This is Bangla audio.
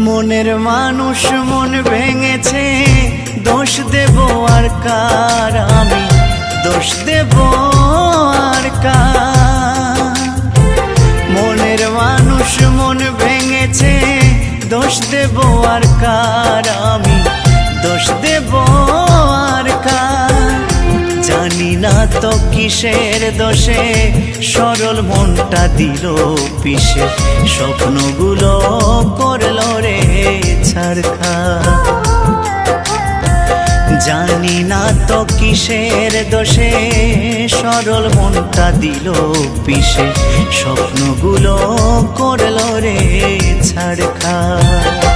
মনের মানুষ মন ভেঙেছে, দোষ দেব আর কার আমি, দোষ দেব আর কার? মনের মানুষ মন ভেঙেছে, দোষ দেব আর কার আমি, দোষ দেব আর কার? জানি না তো কিসের দোষে সরল মনটা দিল পিষে, স্বপ্নগুলো করলো রে ছারখার। জানি না তো কিসের দোষে সরল মনটা দিল পিষে, স্বপ্নগুলো করলো রে ছারখার।